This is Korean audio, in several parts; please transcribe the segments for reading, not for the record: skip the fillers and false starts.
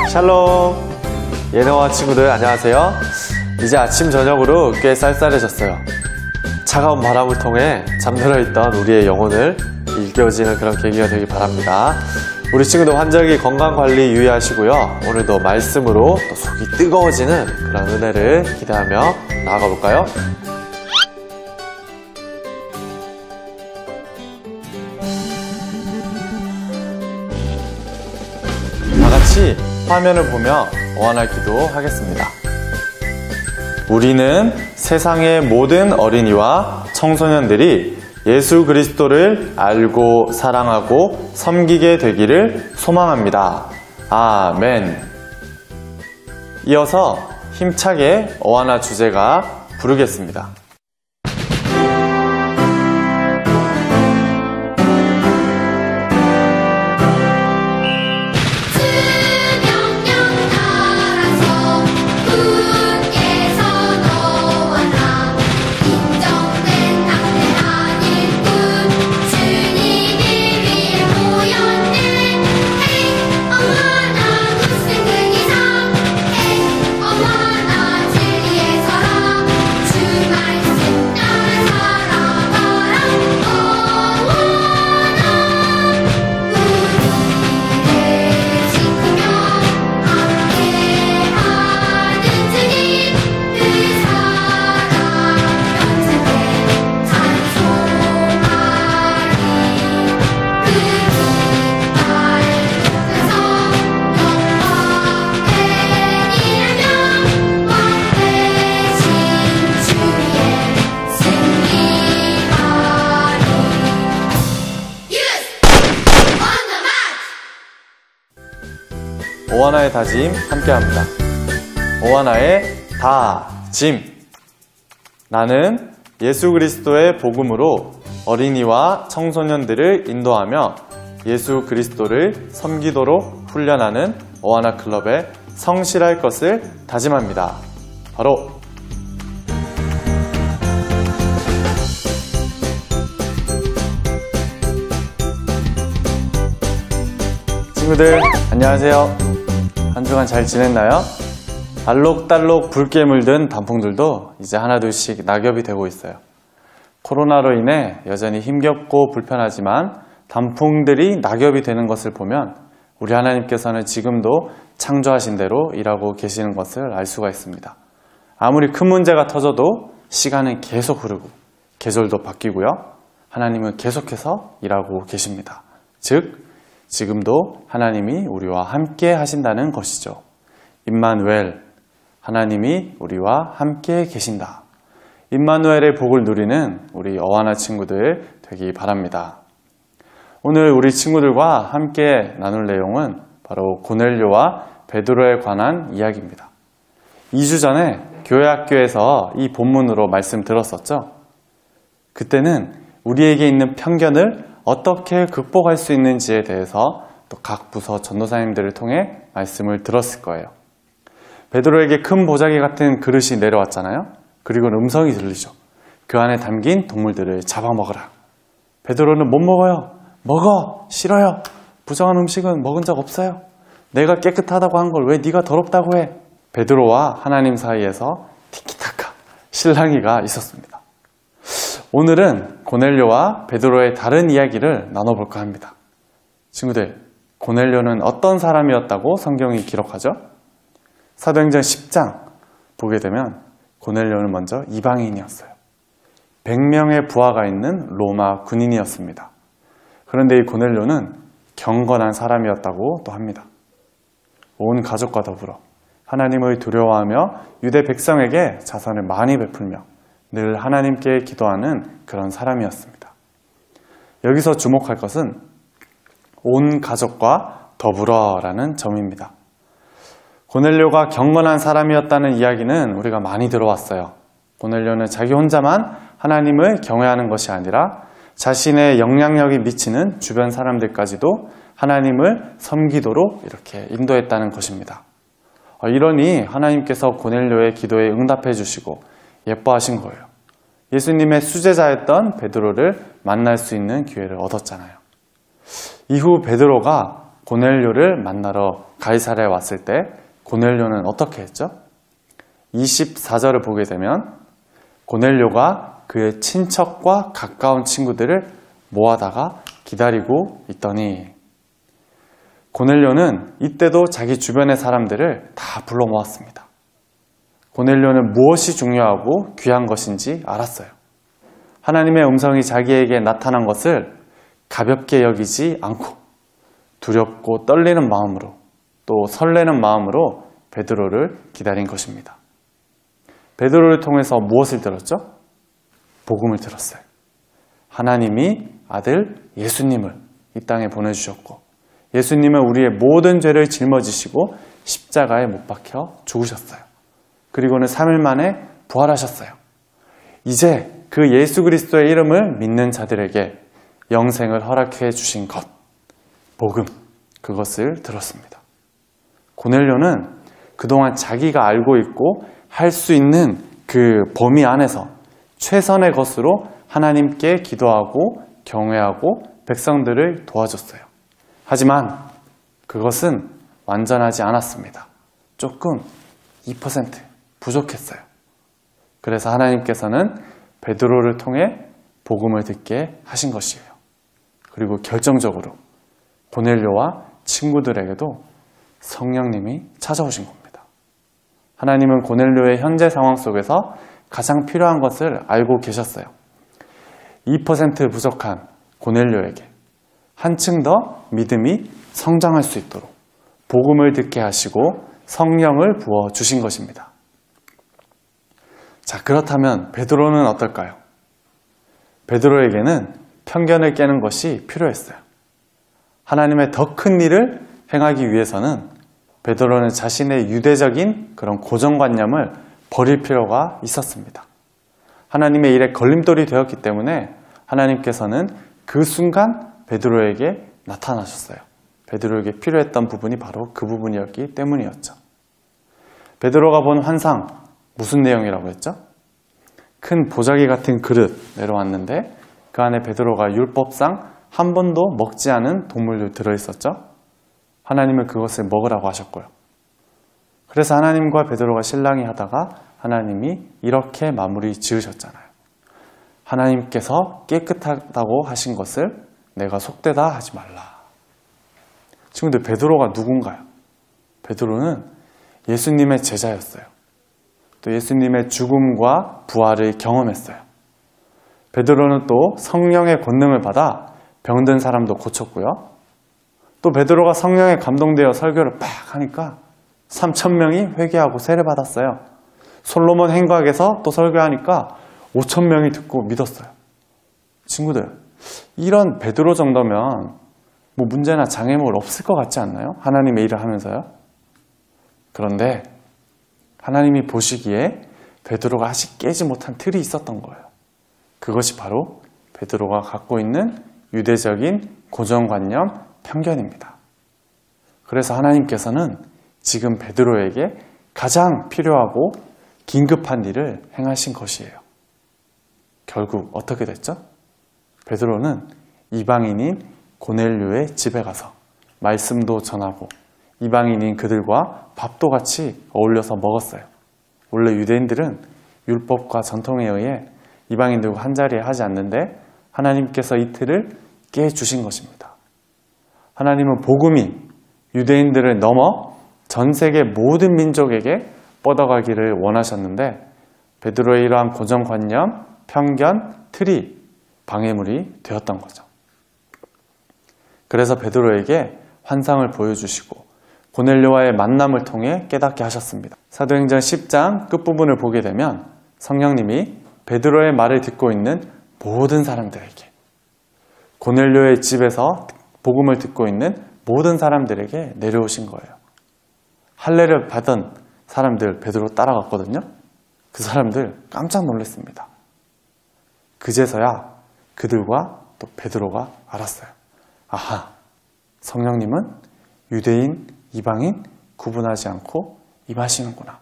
샬롬. 예너와 친구들 안녕하세요. 이제 아침 저녁으로 꽤 쌀쌀해졌어요. 차가운 바람을 통해 잠들어 있던 우리의 영혼을 일깨워지는 그런 계기가 되길 바랍니다. 우리 친구들 환절기 건강관리 유의하시고요. 오늘도 말씀으로 또 속이 뜨거워지는 그런 은혜를 기대하며 나아가 볼까요? 다 같이 화면을 보며 어안할 기도하겠습니다. 우리는 세상의 모든 어린이와 청소년들이 예수 그리스도를 알고 사랑하고 섬기게 되기를 소망합니다. 아멘. 이어서 힘차게 어안아 주제가 부르겠습니다. 오하나의 다짐 함께합니다. 오하나의 다짐. 나는 예수 그리스도의 복음으로 어린이와 청소년들을 인도하며 예수 그리스도를 섬기도록 훈련하는 오하나 클럽에 성실할 것을 다짐합니다. 바로 친구들 안녕하세요. 한 주간 잘 지냈나요? 알록달록 붉게 물든 단풍들도 이제 하나둘씩 낙엽이 되고 있어요. 코로나로 인해 여전히 힘겹고 불편하지만 단풍들이 낙엽이 되는 것을 보면 우리 하나님께서는 지금도 창조하신 대로 일하고 계시는 것을 알 수가 있습니다. 아무리 큰 문제가 터져도 시간은 계속 흐르고 계절도 바뀌고요. 하나님은 계속해서 일하고 계십니다. 즉 지금도 하나님이 우리와 함께 하신다는 것이죠. 임마누엘, 하나님이 우리와 함께 계신다. 임마누엘의 복을 누리는 우리 어하나 친구들 되기 바랍니다. 오늘 우리 친구들과 함께 나눌 내용은 바로 고넬료와 베드로에 관한 이야기입니다. 2주 전에 교회 학교에서 이 본문으로 말씀 들었었죠. 그때는 우리에게 있는 편견을 어떻게 극복할 수 있는지에 대해서 또 각 부서 전도사님들을 통해 말씀을 들었을 거예요. 베드로에게 큰 보자기 같은 그릇이 내려왔잖아요. 그리고 음성이 들리죠. 그 안에 담긴 동물들을 잡아먹으라. 베드로는 못 먹어요. 먹어. 싫어요. 부정한 음식은 먹은 적 없어요. 내가 깨끗하다고 한 걸 왜 네가 더럽다고 해. 베드로와 하나님 사이에서 티키타카 실랑이가 있었습니다. 오늘은 고넬료와 베드로의 다른 이야기를 나눠볼까 합니다. 친구들, 고넬료는 어떤 사람이었다고 성경이 기록하죠? 사도행전 10장 보게 되면 고넬료는 먼저 이방인이었어요. 100명의 부하가 있는 로마 군인이었습니다. 그런데 이 고넬료는 경건한 사람이었다고 또 합니다. 온 가족과 더불어 하나님을 두려워하며 유대 백성에게 자선을 많이 베풀며 늘 하나님께 기도하는 그런 사람이었습니다. 여기서 주목할 것은 온 가족과 더불어라는 점입니다. 고넬료가 경건한 사람이었다는 이야기는 우리가 많이 들어왔어요. 고넬료는 자기 혼자만 하나님을 경외하는 것이 아니라 자신의 영향력이 미치는 주변 사람들까지도 하나님을 섬기도록 이렇게 인도했다는 것입니다. 이러니 하나님께서 고넬료의 기도에 응답해 주시고 예뻐하신 거예요. 예수님의 수제자였던 베드로를 만날 수 있는 기회를 얻었잖아요. 이후 베드로가 고넬료를 만나러 가이사랴에 왔을 때 고넬료는 어떻게 했죠? 24절을 보게 되면 고넬료가 그의 친척과 가까운 친구들을 모아다가 기다리고 있더니, 고넬료는 이때도 자기 주변의 사람들을 다 불러 모았습니다. 고넬료는 무엇이 중요하고 귀한 것인지 알았어요. 하나님의 음성이 자기에게 나타난 것을 가볍게 여기지 않고 두렵고 떨리는 마음으로, 또 설레는 마음으로 베드로를 기다린 것입니다. 베드로를 통해서 무엇을 들었죠? 복음을 들었어요. 하나님이 아들 예수님을 이 땅에 보내주셨고, 예수님은 우리의 모든 죄를 짊어지시고 십자가에 못 박혀 죽으셨어요. 그리고는 3일 만에 부활하셨어요. 이제 그 예수 그리스도의 이름을 믿는 자들에게 영생을 허락해 주신 것, 복음, 그것을 들었습니다. 고넬료는 그동안 자기가 알고 있고 할 수 있는 그 범위 안에서 최선의 것으로 하나님께 기도하고 경외하고 백성들을 도와줬어요. 하지만 그것은 완전하지 않았습니다. 조금 2% 부족했어요. 그래서 하나님께서는 베드로를 통해 복음을 듣게 하신 것이에요. 그리고 결정적으로 고넬료와 친구들에게도 성령님이 찾아오신 겁니다. 하나님은 고넬료의 현재 상황 속에서 가장 필요한 것을 알고 계셨어요. 2% 부족한 고넬료에게 한층 더 믿음이 성장할 수 있도록 복음을 듣게 하시고 성령을 부어주신 것입니다. 자, 그렇다면 베드로는 어떨까요? 베드로에게는 편견을 깨는 것이 필요했어요. 하나님의 더 큰 일을 행하기 위해서는 베드로는 자신의 유대적인 그런 고정관념을 버릴 필요가 있었습니다. 하나님의 일에 걸림돌이 되었기 때문에 하나님께서는 그 순간 베드로에게 나타나셨어요. 베드로에게 필요했던 부분이 바로 그 부분이었기 때문이었죠. 베드로가 본 환상, 무슨 내용이라고 했죠? 큰 보자기 같은 그릇 내려왔는데 그 안에 베드로가 율법상 한 번도 먹지 않은 동물들 들어있었죠. 하나님은 그것을 먹으라고 하셨고요. 그래서 하나님과 베드로가 실랑이 하다가 하나님이 이렇게 마무리 지으셨잖아요. 하나님께서 깨끗하다고 하신 것을 내가 속되다 하지 말라. 친구들, 베드로가 누군가요? 베드로는 예수님의 제자였어요. 또 예수님의 죽음과 부활을 경험했어요. 베드로는 또 성령의 권능을 받아 병든 사람도 고쳤고요. 또 베드로가 성령에 감동되어 설교를 빡 하니까 3,000명이 회개하고 세례받았어요. 솔로몬 행각에서 또 설교하니까 5,000명이 듣고 믿었어요. 친구들, 이런 베드로 정도면 뭐 문제나 장애물 없을 것 같지 않나요? 하나님의 일을 하면서요. 그런데 하나님이 보시기에 베드로가 아직 깨지 못한 틀이 있었던 거예요. 그것이 바로 베드로가 갖고 있는 유대적인 고정관념, 편견입니다. 그래서 하나님께서는 지금 베드로에게 가장 필요하고 긴급한 일을 행하신 것이에요. 결국 어떻게 됐죠? 베드로는 이방인인 고넬료의 집에 가서 말씀도 전하고 이방인인 그들과 밥도 같이 어울려서 먹었어요. 원래 유대인들은 율법과 전통에 의해 이방인들과 한자리에 하지 않는데 하나님께서 이 틀을 깨주신 것입니다. 하나님은 복음이 유대인들을 넘어 전 세계 모든 민족에게 뻗어가기를 원하셨는데 베드로의 이러한 고정관념, 편견, 틀이 방해물이 되었던 거죠. 그래서 베드로에게 환상을 보여주시고 고넬료와의 만남을 통해 깨닫게 하셨습니다. 사도행전 10장 끝부분을 보게 되면 성령님이 베드로의 말을 듣고 있는 모든 사람들에게, 고넬료의 집에서 복음을 듣고 있는 모든 사람들에게 내려오신 거예요. 할례를 받은 사람들 베드로 따라갔거든요. 그 사람들 깜짝 놀랐습니다. 그제서야 그들과 또 베드로가 알았어요. 아하, 성령님은 유대인, 이방인 구분하지 않고 임하시는구나.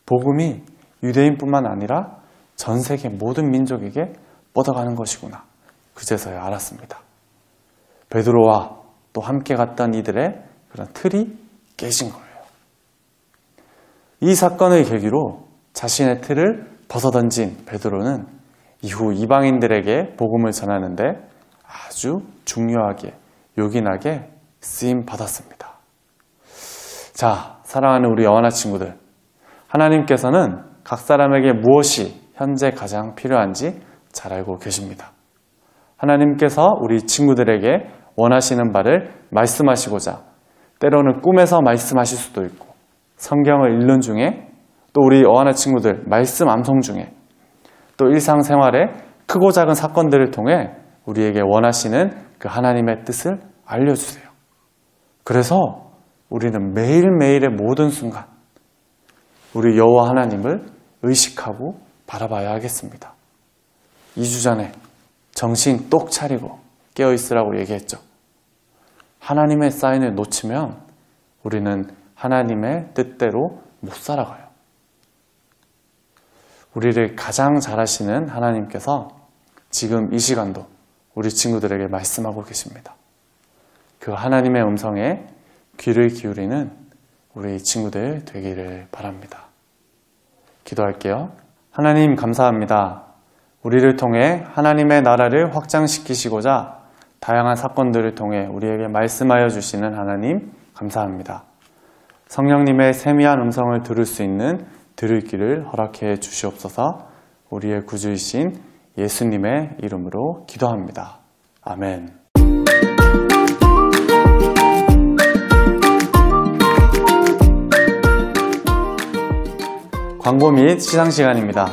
복음이 유대인뿐만 아니라 전 세계 모든 민족에게 뻗어가는 것이구나. 그제서야 알았습니다. 베드로와 또 함께 갔던 이들의 그런 틀이 깨진 거예요. 이 사건을 계기로 자신의 틀을 벗어던진 베드로는 이후 이방인들에게 복음을 전하는데 아주 중요하게 요긴하게 쓰임 받았습니다. 자, 사랑하는 우리 영원한 친구들, 하나님께서는 각 사람에게 무엇이 현재 가장 필요한지 잘 알고 계십니다. 하나님께서 우리 친구들에게 원하시는 바를 말씀하시고자 때로는 꿈에서 말씀하실 수도 있고 성경을 읽는 중에 또 우리 어하나 친구들 말씀 암송 중에 또 일상생활의 크고 작은 사건들을 통해 우리에게 원하시는 그 하나님의 뜻을 알려주세요. 그래서 우리는 매일매일의 모든 순간 우리 여호와 하나님을 의식하고 바라봐야 하겠습니다. 2주 전에 정신 똑 차리고 깨어있으라고 얘기했죠. 하나님의 사인을 놓치면 우리는 하나님의 뜻대로 못 살아가요. 우리를 가장 잘 아시는 하나님께서 지금 이 시간도 우리 친구들에게 말씀하고 계십니다. 그 하나님의 음성에 귀를 기울이는 우리 친구들 되기를 바랍니다. 기도할게요. 하나님 감사합니다. 우리를 통해 하나님의 나라를 확장시키시고자 다양한 사건들을 통해 우리에게 말씀하여 주시는 하나님 감사합니다. 성령님의 세미한 음성을 들을 수 있는 들을 귀를 허락해 주시옵소서. 우리의 구주이신 예수님의 이름으로 기도합니다. 아멘. 광고 및 시상 시간입니다.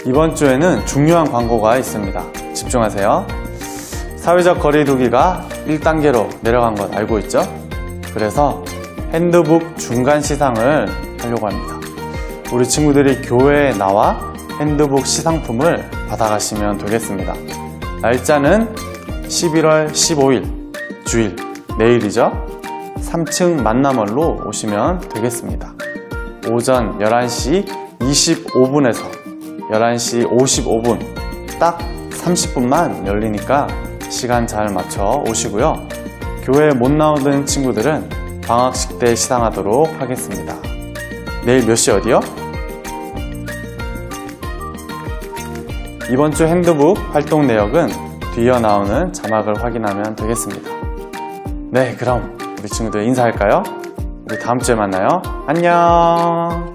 이번 주에는 중요한 광고가 있습니다. 집중하세요. 사회적 거리두기가 1단계로 내려간 것 알고 있죠? 그래서 핸드북 중간 시상을 하려고 합니다. 우리 친구들이 교회에 나와 핸드북 시상품을 받아가시면 되겠습니다. 날짜는 11월 15일 주일 내일이죠. 3층 만남홀로 오시면 되겠습니다. 오전 11시 25분에서 11시 55분 딱 30분만 열리니까 시간 잘 맞춰 오시고요. 교회에 못 나오는 친구들은 방학식 때 시상하도록 하겠습니다. 내일 몇 시 어디요? 이번 주 핸드북 활동 내역은 뒤이어 나오는 자막을 확인하면 되겠습니다. 네, 그럼 우리 친구들 인사할까요? 우리 다음 주에 만나요. 안녕.